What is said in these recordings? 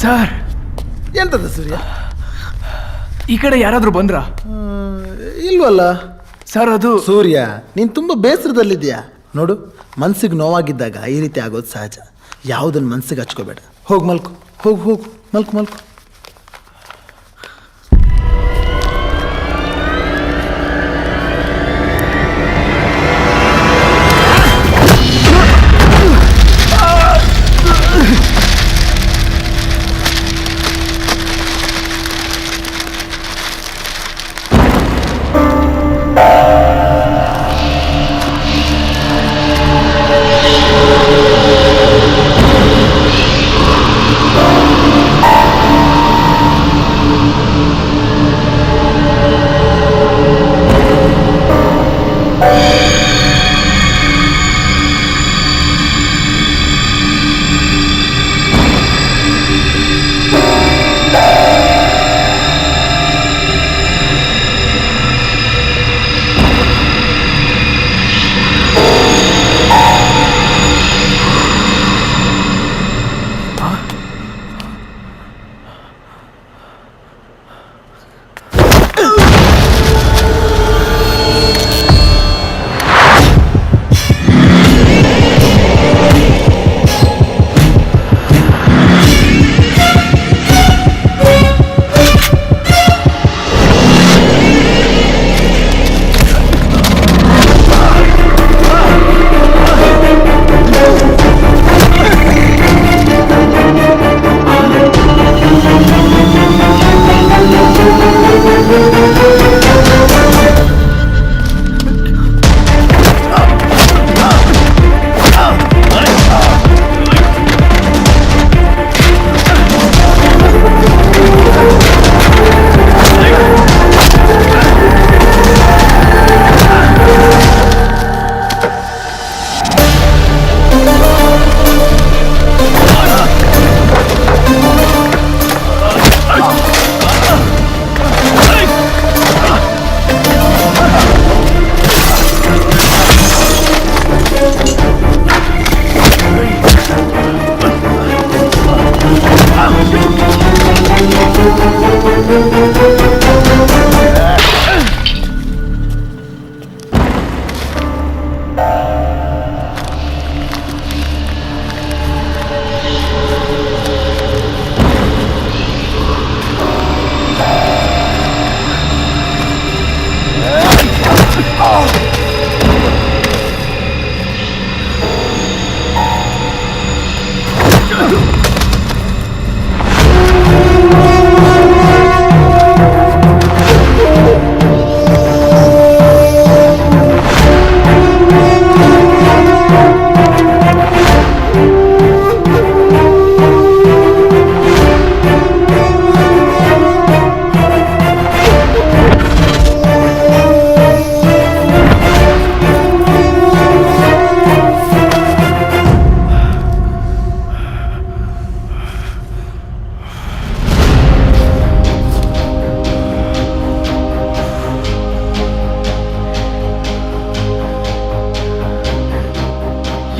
Sir, ಎಂತದ ಸೂರ್ಯ? ಈ ಕಡೆ ಯಾರಾದ್ರೂ ಬಂದ್ರ? ಇಲ್ವಲ್ಲ ಸರ್. ಅದು ಸೂರ್ಯ, ನೀನು ತುಂಬ ಬೇಸರದಲ್ಲಿದ್ಯಾ ನೋಡು. ಮನ್ಸಿಗೆ ನೋವಾಗಿದ್ದಾಗ ಈ ರೀತಿ ಆಗೋದು ಸಹಜ. ಯಾವುದನ್ನು ಮನ್ಸಿಗೆ ಹಚ್ಕೋಬೇಡ. ಹೋಗಿ ಮಲ್ಕು, ಹೋಗು ಹೋಗು, ಮಲ್ಕು ಮಲ್ಕು.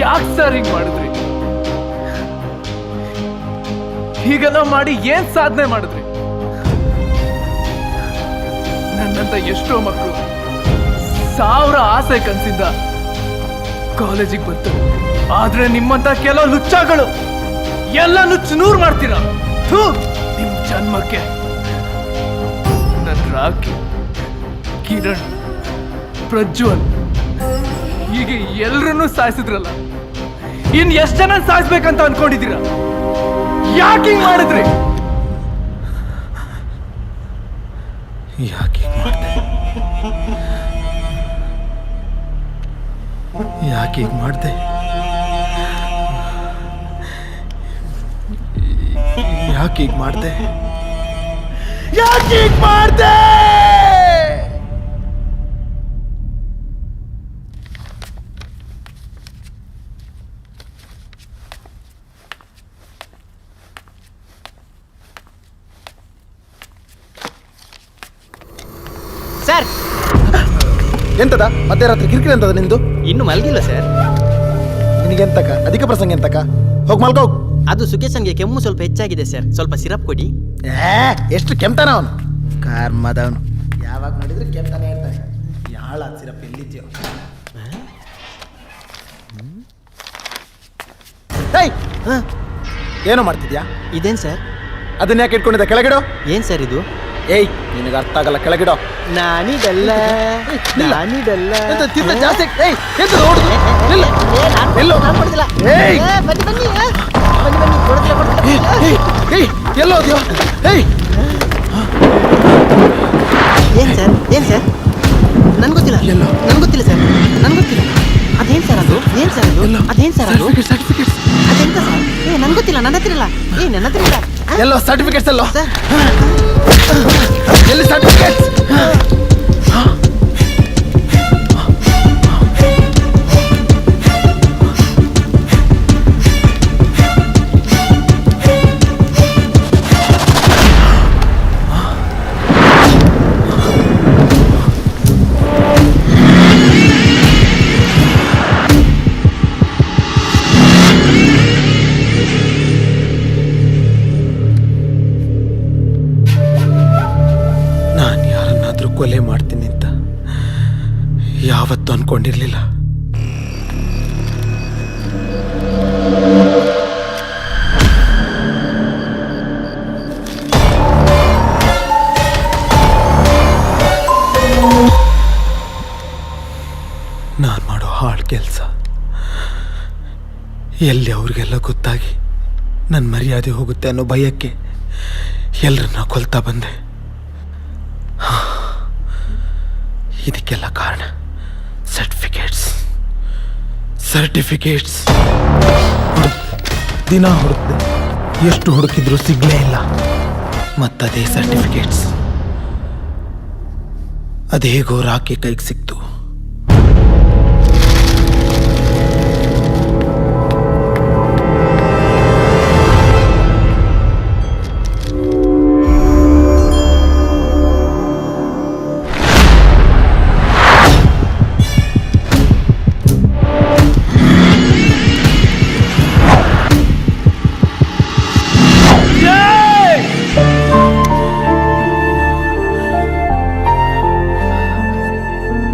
ಯಾಕೆ ಸರ್ ಹಿಂಗ್ ಮಾಡಿದ್ರಿ? ಹೀಗೆಲ್ಲ ಮಾಡಿ ಏನ್ ಸಾಧನೆ ಮಾಡಿದ್ರಿ? ನನ್ನಂತ ಎಷ್ಟೋ ಮಕ್ಕಳು ಸಾವಿರ ಆಸೆ ಕನ್ಸಿಂದ ಕಾಲೇಜಿಗೆ ಬರ್ತಾರೆ. ಆದ್ರೆ ನಿಮ್ಮಂತ ಕೆಲವು ಲುಚ್ಚಗಳು ಎಲ್ಲ ನುಚ್ಚು ನೂರು ಮಾಡ್ತೀರಾ. ನಿಮ್ ಜನ್ಮಕ್ಕೆ ನನ್ ರಾಕಿ, ಕಿರಣ್, ಪ್ರಜ್ವಲ್ ಹೀಗೆ ಎಲ್ರನ್ನೂ ಸಾಯಿಸಿದ್ರಲ್ಲ, ಇನ್ ಎಷ್ಟ್ ಜನ ಸಾಯಿಸ್ಬೇಕಂತ ಅನ್ಕೊಂಡಿದ್ದೀರಾ? ಯಾಕೆ ಮಾಡಿದ್ರಿ? ಯಾಕೆ ಮಾಡಿದೆ? ಯಾಕೆ ಮಾಡಿದೆ? ಯಾಕೆ ಮಾಡಿದೆ? ಯಾಕೆ ಮಾಡಿದೆ? ಸರ್, ಎಂತದ ಮಧ್ಯರಾತ್ರಿ ಕಿರಿಕಿರಿ ಅಂತದ ನಿಂದು? ಇನ್ನು ಮಲಗಿಲ್ಲ ಸರ್. ನಿನಗೆಂತಕ ಅಧಿಕ ಪ್ರಸಂಗ ಎಂತಕ? ಹೋಗಿ ಮಲ್ಕೋ. ಅದು ಸುಖೇಶನ್ಗೆ ಕೆಮ್ಮು ಸ್ವಲ್ಪ ಹೆಚ್ಚಾಗಿದೆ ಸರ್, ಸ್ವಲ್ಪ ಸಿರಪ್ ಕೊಡಿ. ಎಷ್ಟು ಕೆಮ್ತಾನ ಅವನು, ಕಾರ್ಮದವನು. ಯಾವಾಗ ನೋಡಿದ್ರೆ ಕೆಮ್ತಾನೆ ಇರ್ತಾನೆ. ಯಾಳ ಸಿರಪ್ ಎಲ್ಲಿದ್ಯೋ. ಏನೋ ಮಾಡ್ತಿದ್ಯಾ? ಇದೇನ್ ಸರ್? ಅದನ್ನ ಯಾಕೆ ಇಟ್ಕೊಂಡಿದ್ದ? ಕೆಳಗಿಡೋ. ಏನ್ ಸರ್ ಇದು? ಏಯ್, ನಿನಗೆ ಅರ್ಥ ಆಗಲ್ಲ, ಕೆಳಗಿಡೋ. ನಾನಿದಲ್ಲ ನಾನಿದಲ್ಲ. ತಿಂದ ಜಾಸ್ತಿ. ಏಯ್, ಎದ್ದು ನೋಡು. ನಿಲ್ಲು. ಎಲ್ಲೋ? ಏಯ್, ಬನ್ನಿ ಬನ್ನಿ ಬನ್ನಿ ಬನ್ನಿ, ಕೊಡದಿಲ್ಲ ಕೊಡದಿಲ್ಲ. ಏಯ್, ಎಲ್ಲೋ ಹೋದ್ಯೋ? ಏಯ್, ಏನ್ ಸರ್? ಏನ್ ಸರ್? ನನ್ಗೆ ಗೊತ್ತಿಲ್ಲ. ಎಲ್ಲೋ? ನನ್ಗೆ ಗೊತ್ತಿಲ್ಲ ಸರ್, ನನ್ಗೆ ಗೊತ್ತಿಲ್ಲ. ಅದೇನ್ ಸರ್ ಅದು? ಏನ್ ಸರ್ ಅದು? ಅದೇನ್ ಸರ್ ಅದು? ಸರ್ಟಿಫಿಕೇಟ್ಸ್. ಅದೆಂತ ಸರ್? ನನ್ಗೆ ಗೊತ್ತಿಲ್ಲ, ನನ್ನ ಹತ್ರ ಇಲ್ಲ. ನನ್ನ ಹತ್ರ ಇಲ್ಲ. ಎಲ್ಲೋ ಸರ್ಟಿಫಿಕೇಟ್ಸ್? ಎಲ್ಲೋ ಸರ್ ಎಲ್ಲಿ ಸರ್ಟಿಫಿಕೇಟ್ಸ್? ಕೊಲೆ ಮಾಡ್ತೀನಿ ಅಂತ ಯಾವತ್ತೂ ಅನ್ಕೊಂಡಿರ್ಲಿಲ್ಲ. ನಾನು ಮಾಡೋ ಹಾಳು ಕೆಲಸ ಎಲ್ಲಿ ಅವ್ರಿಗೆಲ್ಲ ಗೊತ್ತಾಗಿ ನನ್ನ ಮರ್ಯಾದೆ ಹೋಗುತ್ತೆ ಅನ್ನೋ ಭಯಕ್ಕೆ ಎಲ್ಲರನ್ನ ಕೊಲ್ತಾ ಬಂದೆ. ಇದಕ್ಕೆಲ್ಲ ಕಾರಣ ಸರ್ಟಿಫಿಕೇಟ್ಸ್. ದಿನ ಹುಡುಕ್ದೆ, ಎಷ್ಟು ಹುಡುಕಿದ್ರು ಸಿಗ್ಲೇ ಇಲ್ಲ. ಮತ್ತದೇ ಸರ್ಟಿಫಿಕೇಟ್ಸ್ ಅದೇಗೋ ರಾಕಿ ಕೈಗೆ ಸಿಕ್ತು.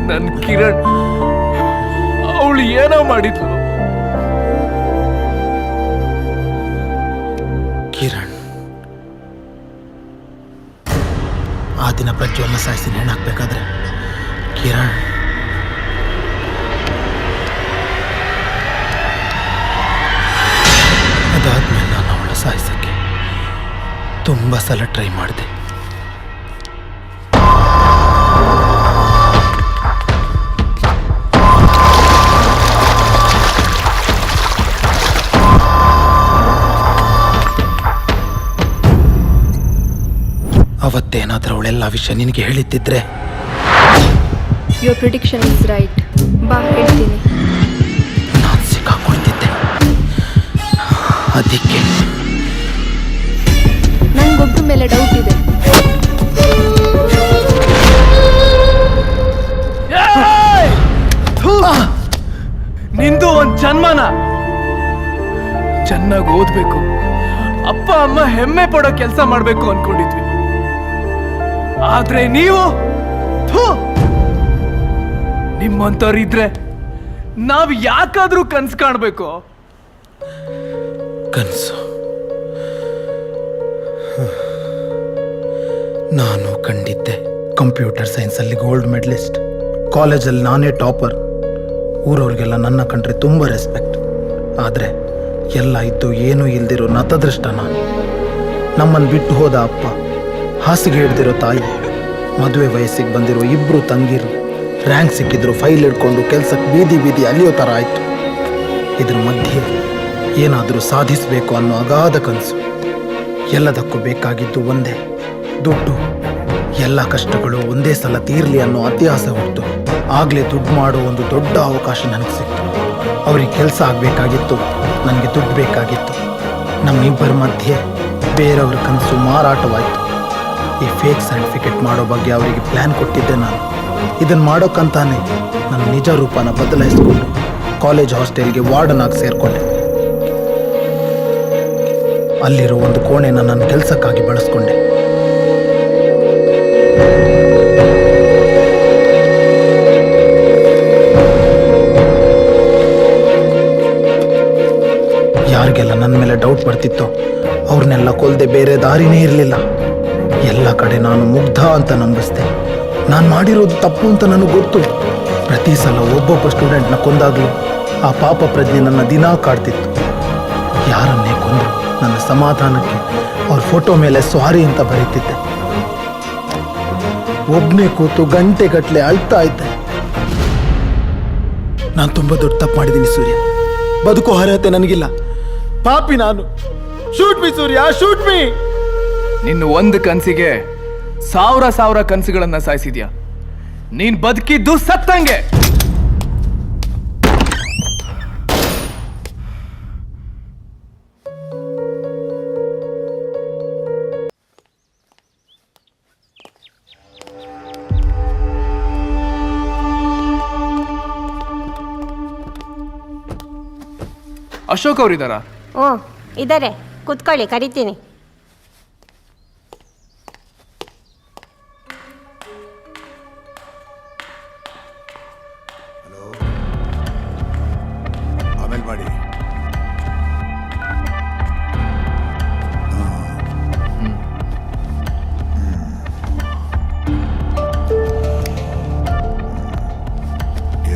ನನ್ ಕಿರಣ್, ಅವಳು ಏನೋ ಮಾಡಿದ್ಲು. ಕಿರಣ್ ಆ ದಿನ ಪ್ರಜ್ವಲ್ನ ಸಾಯಿಸಿ ನೇಣಾಕ್ಬೇಕಾದ್ರೆ ಕಿರಣ್ ಅದಾದ್ಮೇಲೆ ನಾನು ಅವಳ ಸಾಯಿಸಕ್ಕೆ ತುಂಬಾ ಸಲ ಟ್ರೈ ಮಾಡಿದೆ. ಅವತ್ತೇನಾದ್ರೂ ಅವಳೆಲ್ಲ ವಿಷಯ ನಿನಗೆ ಹೇಳಿದ್ದಿದ್ರೆ. Your prediction is right. ಬಾ ಹೇಳ್ತೀನಿ. ನಾನು ಸಿಕ್ಕಾಕೊಳ್ತಿದ್ದೆ. ಅದಕ್ಕೆ ನನಗೊಬ್ಬರ ಮೇಲೆ ಡೌಟ್ ಇದೆ. ನಿಂದು ಒಂದ್ ಜನ್ಮನ ಚೆನ್ನಾಗಿ ಓದ್ಬೇಕು, ಅಪ್ಪ ಅಮ್ಮ ಹೆಮ್ಮೆ ಪಡೋ ಕೆಲಸ ಮಾಡ್ಬೇಕು ಅನ್ಕೊಂಡಿದ್ವಿ. ಆದ್ರೆ ನೀವು ನಿಮ್ಮಂತವ್ರಿದ್ರೆ ನಾವ್ ಯಾಕಾದ್ರೂ ಕನ್ಸು ಕಾಣ್ಬೇಕು? ಕನಸು ನಾನು ಕಂಡಿದ್ದೆ. ಕಂಪ್ಯೂಟರ್ ಸೈನ್ಸಲ್ಲಿ ಗೋಲ್ಡ್ ಮೆಡಲಿಸ್ಟ್, ಕಾಲೇಜಲ್ಲಿ ನಾನೇ ಟಾಪರ್. ಊರವ್ರಿಗೆಲ್ಲ ನನ್ನ ಕಂಡ್ರೆ ತುಂಬ ರೆಸ್ಪೆಕ್ಟ್. ಆದರೆ ಎಲ್ಲ ಇದ್ದು ಏನೂ ಇಲ್ದಿರೋ ನತದೃಷ್ಟ ನಾನು. ನಮ್ಮನ್ನು ಬಿಟ್ಟು ಹೋದ ಅಪ್ಪ, ಹಾಸಿಗೆ ಹಿಡ್ದಿರೋ ತಾಯಿ, ಮದುವೆ ವಯಸ್ಸಿಗೆ ಬಂದಿರೋ ಇಬ್ಬರು ತಂಗಿರು, ರ್ಯಾಂಕ್ ಸಿಕ್ಕಿದ್ರು ಫೈಲ್ ಹಿಡ್ಕೊಂಡು ಕೆಲಸಕ್ಕೆ ಬೀದಿ ಬೀದಿ ಅಲಿಯೋ ಥರ ಆಯಿತು. ಇದ್ರ ಮಧ್ಯೆ ಏನಾದರೂ ಸಾಧಿಸಬೇಕು ಅನ್ನೋ ಅಗಾಧ ಕನಸು. ಎಲ್ಲದಕ್ಕೂ ಬೇಕಾಗಿದ್ದು ಒಂದೇ, ದುಡ್ಡು. ಎಲ್ಲ ಕಷ್ಟಗಳು ಒಂದೇ ಸಲ ತೀರಲಿ ಅನ್ನೋ ಅತ್ಯಾಸ ಹೊರತು ಆಗಲೇ ದುಡ್ಡು ಮಾಡೋ ಒಂದು ದೊಡ್ಡ ಅವಕಾಶ ನನಗೆ ಸಿಕ್ತು. ಅವ್ರಿಗೆ ಕೆಲಸ ಆಗಬೇಕಾಗಿತ್ತು, ನನಗೆ ದುಡ್ಡು ಬೇಕಾಗಿತ್ತು. ನಮ್ಮಿಬ್ಬರ ಮಧ್ಯೆ ಬೇರೆಯವ್ರ ಕನಸು ಮಾರಾಟವಾಯಿತು. ಈ ಫೇಕ್ ಸರ್ಟಿಫಿಕೇಟ್ ಮಾಡೋ ಬಗ್ಗೆ ಅವರಿಗೆ ಪ್ಲ್ಯಾನ್ ಕೊಟ್ಟಿದ್ದೆ ನಾನು. ಇದನ್ನು ಮಾಡೋಕ್ಕಂತಾನೆ ನನ್ನ ನಿಜ ರೂಪನ ಬದಲಾಯಿಸ್ಕೊಂಡು ಕಾಲೇಜ್ ಹಾಸ್ಟೆಲ್ಗೆ ವಾರ್ಡನ್ ಆಗಿ ಸೇರಿಕೊಂಡೆ. ಅಲ್ಲಿರೋ ಒಂದು ಕೋಣೆನ ನನ್ನ ಕೆಲಸಕ್ಕಾಗಿ ಬಳಸ್ಕೊಂಡೆ. ಯಾರಿಗೆಲ್ಲ ನನ್ನ ಮೇಲೆ ಡೌಟ್ ಬರ್ತಿತ್ತೋ ಅವ್ರನ್ನೆಲ್ಲ ಕೊಲ್ಲದೆ ಬೇರೆ ದಾರಿನೇ ಇರಲಿಲ್ಲ. ಎಲ್ಲ ಕಡೆ ನಾನು ಮುಗ್ಧ ಅಂತ ನಂಬಿಸ್ದೆ. ನಾನು ಮಾಡಿರೋದು ತಪ್ಪು ಅಂತ ನನಗೆ ಗೊತ್ತು. ಪ್ರತಿ ಸಲ ಒಬ್ಬೊಬ್ಬ ಸ್ಟೂಡೆಂಟ್ನ ಕೊಂದಾಗಲೂ ಆ ಪಾಪ ಪ್ರಜ್ಞೆ ನನ್ನ ದಿನಾ ಕಾಡ್ತಿತ್ತು. ಯಾರನ್ನೇ ಕೊಂದ್ರು ನನ್ನ ಸಮಾಧಾನಕ್ಕೆ ಅವ್ರ ಫೋಟೋ ಮೇಲೆ ಸ್ವಾರಿ ಅಂತ ಬರೀತಿದ್ದೆ. ಒಬ್ಬನೇ ಕೂತು ಗಂಟೆಗಟ್ಟಲೆ ಅಳ್ತಾ ಇದ್ದೆ. ನಾನು ತುಂಬ ದೊಡ್ಡ ತಪ್ಪು ಮಾಡಿದ್ದೀನಿ ಸೂರ್ಯ. ಬದುಕೋ ಅರ್ಹತೆ ನನಗಿಲ್ಲ. ಪಾಪಿ ನಾನು. ಶೂಟ್ ಮೀ ಸೂರ್ಯ, ಶೂಟ್ ಮೀ. ನಿನ್ನ ಒಂದು ಕನ್ಸಿಗೆ ಸಾವಿರ ಕನಸುಗಳನ್ನ ಸಾಯಿಸಿದ್ಯಾ. ನೀನ್ ಬದುಕಿದ್ದು ಸತ್ತಂಗೆ. ಅಶೋಕ್ ಅವರಿದ್ದಾರಾ? ಹ್ಞೂ ಇದ್ದಾರೆ, ಕುತ್ಕೊಳ್ಳಿ, ಕರಿತೀನಿ. ಆಮೇಲೆ ಮಾಡಿ.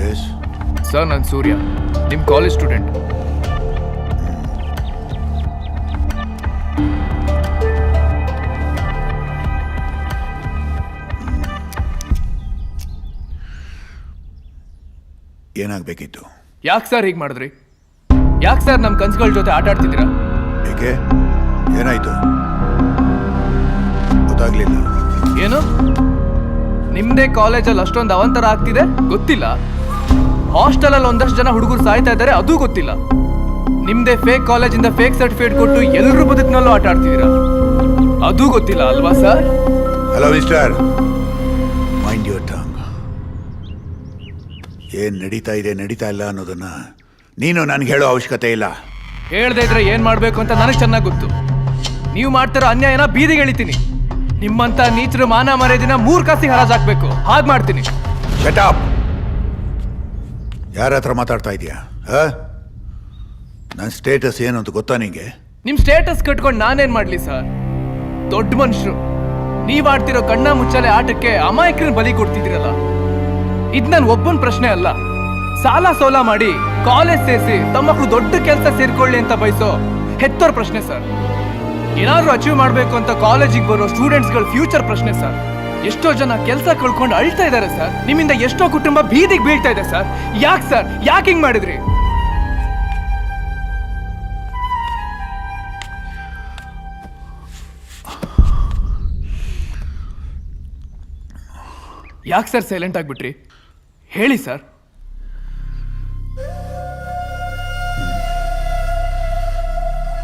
ಎಸ್ ಸರ್, ನಾನು ಸೂರ್ಯ, ನಿಮ್ಮ ಕಾಲೇಜ್ ಸ್ಟೂಡೆಂಟ್. ಏನಾಗಬೇಕಿತ್ತು? ಯಾಕೆ ಸರ್ ಹೀಗೆ ಮಾಡಿದ್ರಿ? ಯಾಕೆ ಸರ್ ನಮ್ಮ ಕನ್ಸುಗಳ ಜೊತೆ ಆಟ ಆಡ್ತಿದ್ದೀರಾ? ಏಕೆ? ಏನಾಯ್ತು? ಗೊತ್ತಾಗ್ಲಿಲ್ಲ. ಏನು? ನಿಮ್ದೇ ಕಾಲೇಜಲ್ಲಿ ಅಷ್ಟೊಂದು ಅವಂತರ ಆಗ್ತಿದೆ ಗೊತ್ತಿಲ್ಲ? ಹಾಸ್ಟೆಲಲ್ಲಿ ಒಂದಷ್ಟು ಜನ ಹುಡುಗರು ಸಾಯ್ತಾ ಇದ್ದಾರೆ ಅದು ಗೊತ್ತಿಲ್ಲ? ನಿಮ್ದೇ ಫೇಕ್ ಕಾಲೇಜಿಂದ ಫೇಕ್ ಸರ್ಟಿಫಿಕೇಟ್ ಕೊಟ್ಟು ಎಲ್ಲರೂ ಬದುಕಿನಲ್ಲೂ ಆಟ ಆಡ್ತಿದ್ದೀರಾ ಅದು ಗೊತ್ತಿಲ್ಲ ಅಲ್ವಾ sir? Hello mister, mind your tongue. ಏನ್ ನಡೀತಾ ಇದೆ ನಡೀತಾ ಇಲ್ಲ ಅನ್ನೋದನ್ನ ನೀನು ನನಗೆ ಹೇಳೋ ಅವಶ್ಯಕತೆ ಇಲ್ಲ. ಹೇಳ್ದೆ ಇದ್ರೆ ಏನ್ ಮಾಡ್ಬೇಕು ಅಂತ ನನಗೆ ಚೆನ್ನಾಗಿ ಗೊತ್ತು. ನೀವು ಮಾಡ್ತಿರೋ ಅನ್ಯಾಯನ ಬೀದಿಗೆ ಎಳಿತೀನಿ. ನಿಮ್ಮಂತ ನೀಚರು ಮಾನ ಮರ್ಯಾದಿನ 3 ಕಾಸಿಗೆ ಹರಾಜಾಕ್ಬೇಕು, ಹಾಗೆ ಮಾಡ್ತೀನಿ. Shut up. ಯಾರ ಹತ್ರ ಮಾತಾಡ್ತಾ ಇದೀಯಾ? ನನ್ನ ಸ್ಟೇಟಸ್ ಏನು ಅಂತ ಗೊತ್ತಾ ನಿಂಗೆ? ನಿಮ್ ಸ್ಟೇಟಸ್ ಕಟ್ಕೊಂಡು ನಾನೇನ್ ಮಾಡ್ಲಿ ಸರ್? ದೊಡ್ಡ ಮನುಷ್ಯರು ನೀವ್ ಆಡ್ತಿರೋ ಕಣ್ಣ ಮುಚ್ಚಾಲೆ ಆಟಕ್ಕೆ ಅಮಾಯಕರನ್ನ ಬಲಿ ಕೊಡ್ತಿದ್ದೀರಲ್ಲ. ಇದ್ ನನ್ ಒಬ್ಬನ ಪ್ರಶ್ನೆ ಅಲ್ಲ. ಸಾಲ ಸೋಲ ಮಾಡಿ ಕಾಲೇಜ್ ಸೇರಿಸಿ ತಮ್ಮ ಮಕ್ಕಳು ದೊಡ್ಡ ಕೆಲಸ ಸೇರ್ಕೊಳ್ಳಿ ಅಂತ ಬಯಸೋ ಹೆತ್ತೋರ್ ಪ್ರಶ್ನೆ ಸರ್. ಏನಾದ್ರೂ ಅಚೀವ್ ಮಾಡ್ಬೇಕು ಅಂತ ಕಾಲೇಜಿಗೆ ಬರೋ ಸ್ಟೂಡೆಂಟ್ಸ್ಗಳ ಫ್ಯೂಚರ್ ಪ್ರಶ್ನೆ ಸರ್. ಎಷ್ಟೋ ಜನ ಕೆಲಸ ಕಳ್ಕೊಂಡು ಅಳ್ತಾ ಇದ್ದಾರೆ ಸರ್. ನಿಮ್ಮಿಂದ ಎಷ್ಟೋ ಕುಟುಂಬ ಬೀದಿಗೆ ಬೀಳ್ತಾ ಇದೆ ಸರ್. ಯಾಕೆ ಸರ್, ಯಾಕೆ ಹಿಂಗ್ ಮಾಡಿದ್ರಿ? ಯಾಕೆ ಸರ್ ಸೈಲೆಂಟ್ ಆಗ್ಬಿಟ್ರಿ? ಹೇಳಿ ಸರ್.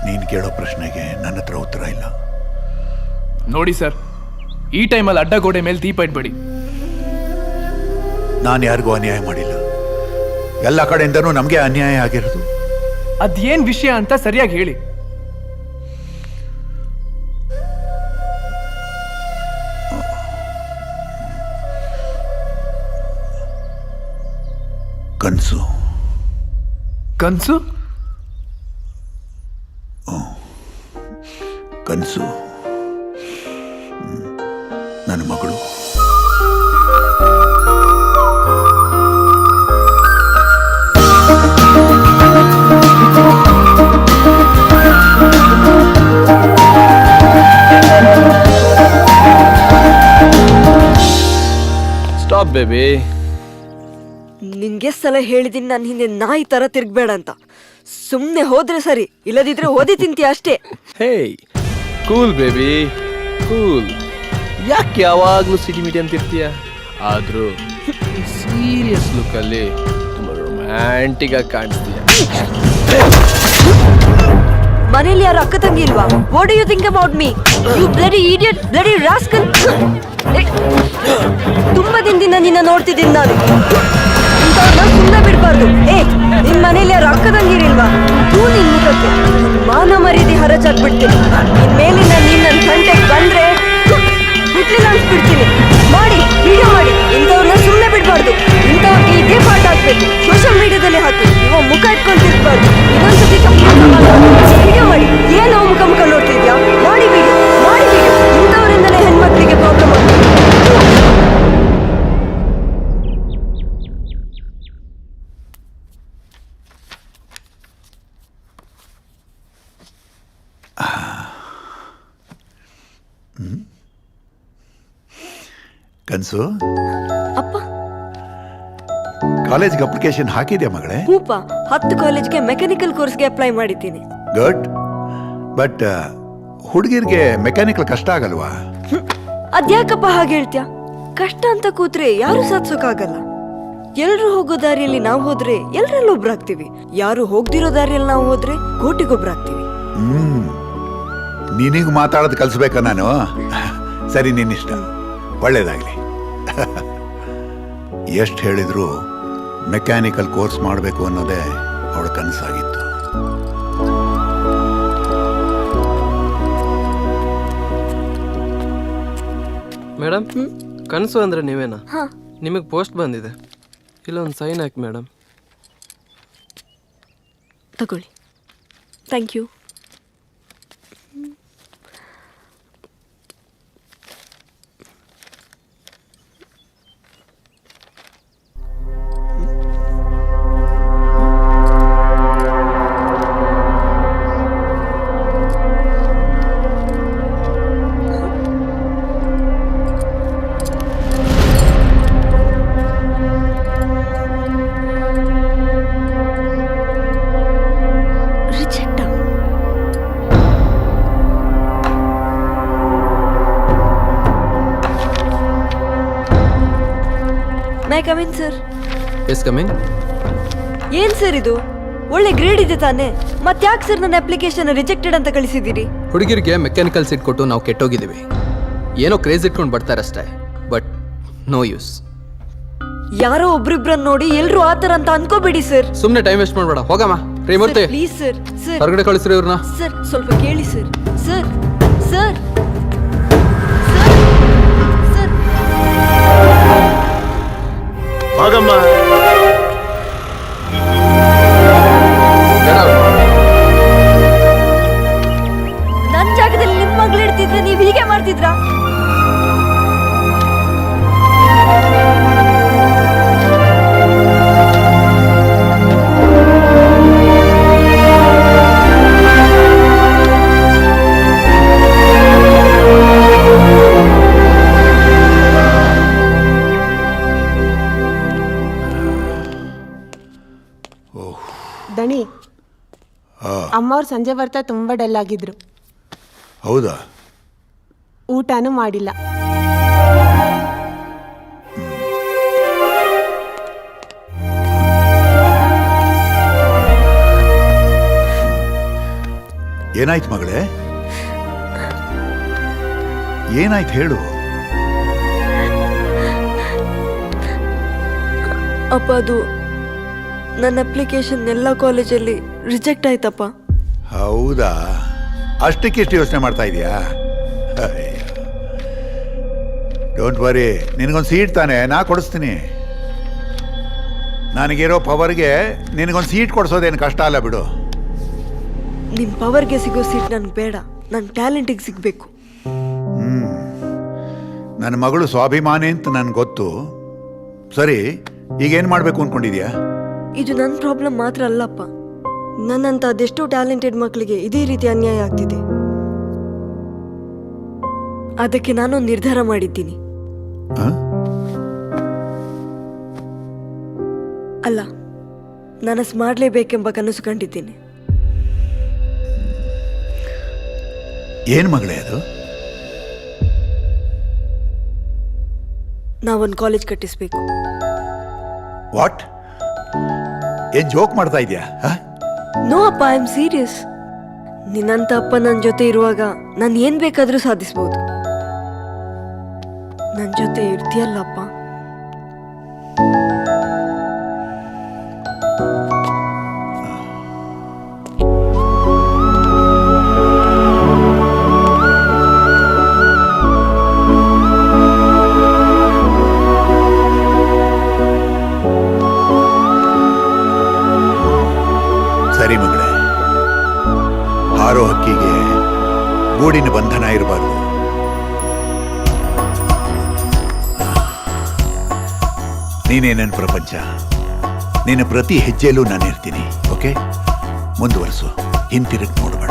ನೀನು ಕೇಳೋ ಪ್ರಶ್ನೆಗೆ ನನ್ನ ಹತ್ರ ಉತ್ತರ ಇಲ್ಲ. ನೋಡಿ ಸರ್, ಈ ಟೈಮಲ್ಲಿ ಅಡ್ಡಗೋಡೆ ಮೇಲೆ ದೀಪ ಇಟ್ಬೇಡಿ. ನಾನು ಯಾರಿಗೂ ಅನ್ಯಾಯ ಮಾಡಿಲ್ಲ. ಎಲ್ಲ ಕಡೆಯಿಂದನೂ ನಮಗೆ ಅನ್ಯಾಯ ಆಗಿರೋದು. ಅದೇನ್ ವಿಷಯ ಅಂತ ಸರಿಯಾಗಿ ಹೇಳಿ. ಕನಸು. ಕನ್ಸು? ಕನಸು ನನ್ನ ಮಗಳು. Stop baby. ನಿನ್ಗೆ ಸಲ ಹೇಳಿದೀನಿ ನಾನು ಹಿಂದೆ ನಾಯಿ ತರ ತಿರ್ಗ್ಬೇಡ ಅಂತ. ಸುಮ್ನೆ ಹೋದ್ರೆ ಸರಿ, ಇಲ್ಲದಿದ್ರೆ ಓದಿ ತಿಂತೀಯ ಅಷ್ಟೇ. ಹೇ ಕೂಲ್ ಬೇಬಿ ಕೂಲ್. ಯಾಕೆ ಯಾವಾಗ್ಲೂ ಸಿಟಿ ಮೀಟಿ ಅಂತಿರ್ತೀಯ? ಆದ್ರೂ ಸೀರಿಯಸ್ ಲುಕ್ ಅಲ್ಲಿ ತುಂಬಾ ರೊಮ್ಯಾಂಟಿಕ್ ಆಗಿ ಕಾಣಿಸ್ತೀಯ. ಮನೇಲಿ ಯಾರು ಅಕ್ಕ ತಂಗಿ ಇಲ್ವಾ? What do you think about me, you bloody idiot, bloody rascal. ತುಂಬಾ ದಿನದಿಂದ ನಿನ್ನ ನೋಡ್ತಿದ್ದೀನಿ ನಾನು. ಇಂಥವ್ರನ್ನ ಸುಮ್ಮನೆ ಬಿಡಬಾರ್ದು. ನಿನ್ನ ನಿನ್ ಮನೇಲಿ ಯಾರು ಅಕ್ಕದಂಗಿರಿಲ್ವಾ? ತೂ ನಿನ್ ಮುಖಕ್ಕೆ ಮಾನ ಮರ್ಯಾದೆ ಹರಚಾಕ್ಬಿಡ್ತೀನಿ. ನಿನ್ ಮೇಲಿಂದ ನೀನ್ ನನ್ ಕಂಟೆಗೆ ಬಂದ್ರೆ ಹುಟ್ಲಿಲ್ಲ ಅನ್ಸ್ಬಿಡ್ತೀನಿ. ಮಾಡಿ ವಿಡಿಯೋ ಮಾಡಿ, ಇಂಥವ್ರನ್ನ ಸುಮ್ಮನೆ ಬಿಡ್ಬಾರ್ದು. ಇಂಥವ್ರಿಗೆ ಇದೇ ಪಾಠ ಹಾಕ್ಬೇಕು, ಸೋಷಿಯಲ್ ಮೀಡಿಯಾದಲ್ಲಿ ಹಾಕಿ. ಇವ ಮುಖ ಇಟ್ಕೊಂಡು ತಿರ್ಬಾರ್ದು. ಇನ್ನೊಂದ್ಸತಿ ವಿಡಿಯೋ ಮಾಡಿ. ಏನೋ ಮುಖ ಮುಖ ನೋಡ್ತಿದ್ಯಾ? ಮಾಡಿ ವಿಡಿಯೋ, ಮಾಡಿ ವಿಡಿಯೋ. ಇಂಥವರಿಂದಲೇ ಹೆಣ್ಮಕ್ಳಿಗೆ ಪ್ರಾಬ್ಲಮ್ ಆಗ್ತದೆ. ಕನ್ಸು, ಅಪ್ಪ ಕಾಲೇಜ್ಗೆ ಅಪ್ಲಿಕೇಶನ್ ಹಾಕಿದ್ಯಾ ಮಗಳೇ? ಹೂಪ 10 ಕಾಲೇಜ್ಗೆ ಮೆಕ್ಯಾನಿಕಲ್ ಕೋರ್ಸ್ಗೆ ಅಪ್ಲೈ ಮಾಡಿದ್ದೀನಿ. ಗುಡ್. ಬಟ್ ಹುಡುಗಿರ್ಗೆ ಮೆಕ್ಯಾನಿಕಲ್ ಕಷ್ಟ ಆಗಲ್ವಾ? ಅದ್ಯಾಕಪ್ಪ ಹಾಗೆ ಹೇಳ್ತ್ಯಾ? ಕಷ್ಟ ಅಂತ ಕೂತ್ರೆ ಯಾರು ಸಾಧಿಸೋಕ್ಕಾಗಲ್ಲ. ಎಲ್ರು ಹೋಗೋ ದಾರಿಯಲ್ಲಿ ನಾವು ಹೋದ್ರೆ ಎಲ್ರಲ್ಲೂ ಒಬ್ರಾಗ್ತೀವಿ. ಯಾರು ಹೋಗ್ದಿರೋ ದಾರಿಯಲ್ಲಿ ನಾವು ಹೋದ್ರೆ ಕೋಟಿಗೊಬ್ರಾಗ್ತೀವಿ. ನಿನಗೆ ಮಾತಾಡೋದು ಕಲಿಸ್ಬೇಕಾ ನಾನು? ಸರಿ, ನಿನ್ನಿಷ್ಟ. ಒಳ್ಳೇದಾಗ್ಲಿ. ಎಷ್ಟು ಹೇಳಿದ್ರು ಮೆಕ್ಯಾನಿಕಲ್ ಕೋರ್ಸ್ ಮಾಡಬೇಕು ಅನ್ನೋದೇ ಅವಳ ಕನಸಾಗಿತ್ತು. ಮೇಡಮ್, ಕನಸು ಅಂದ್ರೆ ನೀವೇನಾ? ಹಾ, ನಿಮಗೆ ಪೋಸ್ಟ್ ಬಂದಿದೆ, ಇಲ್ಲೊಂದು ಸೈನ್ ಹಾಕಿ ಮೇಡಮ್. ತಗೊಳ್ಳಿ. Thank you. Come in sir. Yes coming. ಏನ್ ಸರ್ ಇದು? ಒಳ್ಳೆ ಗ್ರೇಡ್ ಇದೆ ತಾನೆ? ಮತ್ತ್ಯಾಕೆ ಸರ್ ನನ್ನ ಅಪ್ಲಿಕೇಶನ್ ರಿಜೆಕ್ಟೆಡ್ ಅಂತ ಕಳಿಸಿದ್ದೀರಿ? ಹುಡುಗಿರಿಗೆ ಮೆಕ್ಯಾನಿಕಲ್ ಸೀಟ್ ಕೊಟ್ಟು ನಾವು ಕೆಟ್ಟೋಗಿದ್ದೀವಿ. ಏನೋ ಕ್ರೇಜ್ ಇಟ್ಕೊಂಡು ಬರ್ತಾರಷ್ಟೇ, ಬಟ್ ನೋ ಯೂಸ್. ಯಾರೋ ಒಬ್ರಿಬ್ರನ್ನ ನೋಡಿ ಎಲ್ರು ಆತರ ಅಂತ ಅನ್ಕೋಬೇಡಿ ಸರ್. ಸುಮ್ಮನೆ ಟೈಮ್ ವೇಸ್ಟ್ ಮಾಡಬೇಡ, ಹೋಗಮ್ಮ. Shrimurthy, please sir. ಸರ್ ಹೊರಗಡೆ ಕಳಿಸ್ರಿ ಇವ್ರನ್ನ. ಸರ್ ಸ್ವಲ್ಪ ಕೇಳಿ ಸರ್. ಸರ್ ಸರ್ ಸರ್ ಹೋಗಮ್ಮ. ನನ್ ಜಾಗದಲ್ಲಿ ನಿಮ್ ಮಗಳಿಡ್ತಿದ್ರೆ ನೀವ್ ಹೀಗೆ ಮಾಡ್ತಿದ್ರಾ? ದಣಿ, ಅಮ್ಮವ್ರು ಸಂಜೆ ಬರ್ತಾ ತುಂಬಾ ಡಲ್ ಆಗಿದ್ರು. ಹೌದಾ? ಊಟನೂ ಮಾಡಿಲ್ಲ. ಏನಾಯ್ತು ಮಗಳೇ? ಏನಾಯ್ತು ಹೇಳು. ಅಪ್ಪ, ಅದು ನನ್ನ ಅಪ್ಲಿಕೇಶನ್ ಎಲ್ಲ ಕಾಲೇಜಲ್ಲಿ ರಿಜೆಕ್ಟ್ ಆಯ್ತಪ್ಪ. ಹೌದಾ? ಅಷ್ಟಕ್ಕಿಷ್ಟು ಯೋಚನೆ ಮಾಡ್ತಾ ಇದೀಯಾ? ಡೋಂಟ್ ವರಿ, ನಿನಗೊಂದು ಸೀಟ್ ತಾನೆ ನಾ ಕೊಡಿಸ್ತೀನಿ. ನನಗಿರೋ ಪವರ್ಗೆ ನಿನಗೊಂದು ಸೀಟ್ ಕೊಡಿಸೋದೇನು ಕಷ್ಟ ಅಲ್ಲ ಬಿಡು. ನಿಮ್ ಪವರ್ಗೆ ಸಿಗೋ ಸೀಟ್ ನನ್ಗೆ ಬೇಡ, ನನ್ನ ಟ್ಯಾಲೆಂಟಿಗೆ ಸಿಗ್ಬೇಕು. ನನ್ನ ಮಗಳು ಸ್ವಾಭಿಮಾನಿ ಅಂತ ನನ್ಗೆ ಗೊತ್ತು. ಸರಿ, ಈಗೇನು ಮಾಡಬೇಕು ಅಂದ್ಕೊಂಡಿದ್ಯಾ? ಇದು ನನ್ನ ಪ್ರಾಬ್ಲಮ್ ಮಾತ್ರ ಅಲ್ಲಪ್ಪ. ನನ್ನಂತ ಅದೆಷ್ಟೋ ಟ್ಯಾಲೆಂಟೆಡ್ ಮಕ್ಕಳಿಗೆ ಇದೇ ರೀತಿ ಅನ್ಯಾಯ ಆಗ್ತಿದೆ. ಅದಕ್ಕೆ ನಾನೊಂದು ನಿರ್ಧಾರ ಮಾಡಿದ್ದೀನಿ. ಅಲ್ಲ, ನನಸ್ ಮಾಡಲೇಬೇಕೆಂಬ ಕನಸು ಕಂಡಿದ್ದೀನಿ. ಏನು ಮಗಳೇ ಅದು? ನಾವೊಂದು ಕಾಲೇಜ್ ಕಟ್ಟಿಸ್ಬೇಕು. ವಾಟ್? ಏನ್ ಜೋಕ್ ಮಾಡ್ತಾ ಇದೆಯಾ? ನೋ ಅಪ್ಪ, ಐ ಆಮ್ ಸೀರಿಯಸ್. ನಿನ್ನಂತ ಅಪ್ಪ ನನ್ನ ಜೊತೆ ಇರುವಾಗ ನಾನು ಏನ್ ಬೇಕಾದ್ರೂ ಸಾಧಿಸ್ಬೋದು. ನನ್ನ ಜೊತೆ ಇರ್ತೀಯಲ್ಲಪ್ಪ? ಹಾರೋ ಹಕ್ಕಿಗೆ ಗೂಡಿನ ಬಂಧನ ಇರಬಾರ್ದು. ನೀನೇ ನನ್ನ ಪ್ರಪಂಚ. ನಿನ್ನ ಪ್ರತಿ ಹೆಜ್ಜೆಯಲ್ಲೂ ನಾನು ಇರ್ತೀನಿ. ಓಕೆ, ಮುಂದುವರಿಸು, ಹಿಂತಿರುಗಿ ನೋಡಬೇಡ.